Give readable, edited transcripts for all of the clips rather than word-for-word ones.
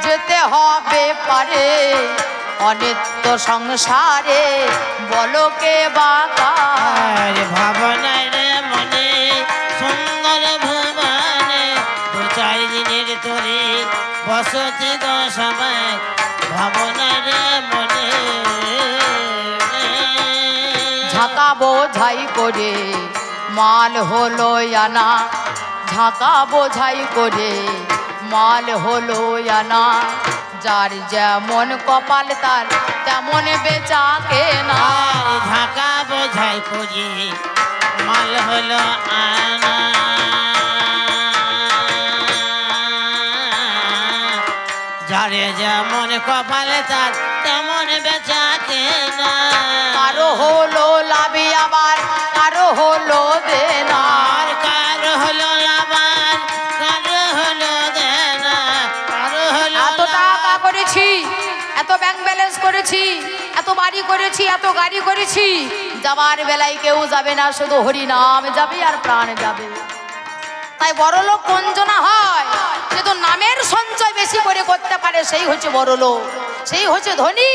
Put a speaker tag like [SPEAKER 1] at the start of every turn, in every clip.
[SPEAKER 1] যেতে হবে পারে অনিত্য সংসারে বলো কে বাঁকা
[SPEAKER 2] ভাবনায় রে মনে সুন্দর ভুবনে দু চার দিনের তোরে বসতি গো সবাই ভাবনায় রে মনে
[SPEAKER 1] ঝাঁকা বোঝাই করে মাল হলো আনা ঝাঁকা বোঝাই করে মাল হলো আনা যার যেমন কপাল তার তেমন বেচা কেনা
[SPEAKER 2] ঢাকা বোঝাই করে মাল হলো আনা যারে যেমন কপালে তার তেমন বেচা কেনা
[SPEAKER 1] কারো হলো লাভে আবার কারো হলো দেনা
[SPEAKER 2] কারো হলো লাভার কারো হলো দেনা কারো হলো
[SPEAKER 1] এত টাকা করেছি এত ব্যাংক ব্যালেন্স করেছি এত বাড়ি করেছি এত গাড়ি করেছি যাবার বেলায় কেউ যাবে না শুধু হরি নাম যাবে আর প্রাণ যাবে তাই বড় লোক কোনজনা হয় যে তো নামের সঞ্চয় বেশি করে করতে পারে সেই হচ্ছে বড় লোক সেই হচ্ছে ধনী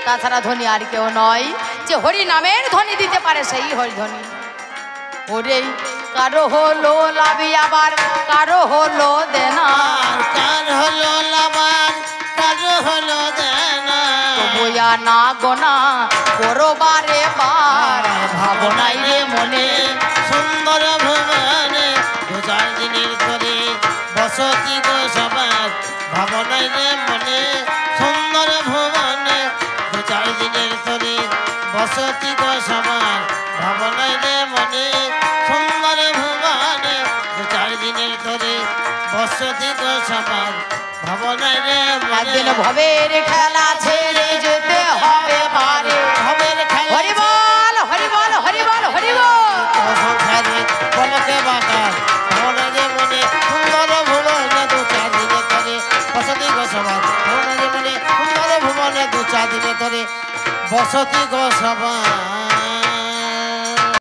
[SPEAKER 1] তাছাড়া ধনী আর কেউ নয় যে হরি নামের ধনী দিতে পারে সেই হরি ধনী ওরে কারো হলো লাভি আবার কারো হলো দেনা
[SPEAKER 2] কার হলো লাভার কারো হলো দেনা
[SPEAKER 1] বইয়া না গোনা করবারে বার ভাবনাই রে মনে
[SPEAKER 2] সুন্দর ভুবনে দু চার দিনের করে বসতি গো সবার ভাবনায় রে মনে সুন্দর ভুবনে দু চার দিনের করে বসতি গো সবার ভাবনায় রে মনে সুন্দর ভুবনে দু চার দিনের করে বসতি গো সবার ভাবনায় রে
[SPEAKER 1] একদিন ভবের খেলা ছেড়ে যেতে হবে পারে
[SPEAKER 2] ভবের খেলা
[SPEAKER 1] হরি বল হরি বল হরি বল হরি বল
[SPEAKER 2] সংসারে বলকে বাঁকার ভাবনায় রে মনে সুন্দর ভুবনে দু চার দিনে করে বসতি গো সবার ভাবনায় রে মনে সুন্দর ভুবনে দু চার দিনে করে বসতি গো সবার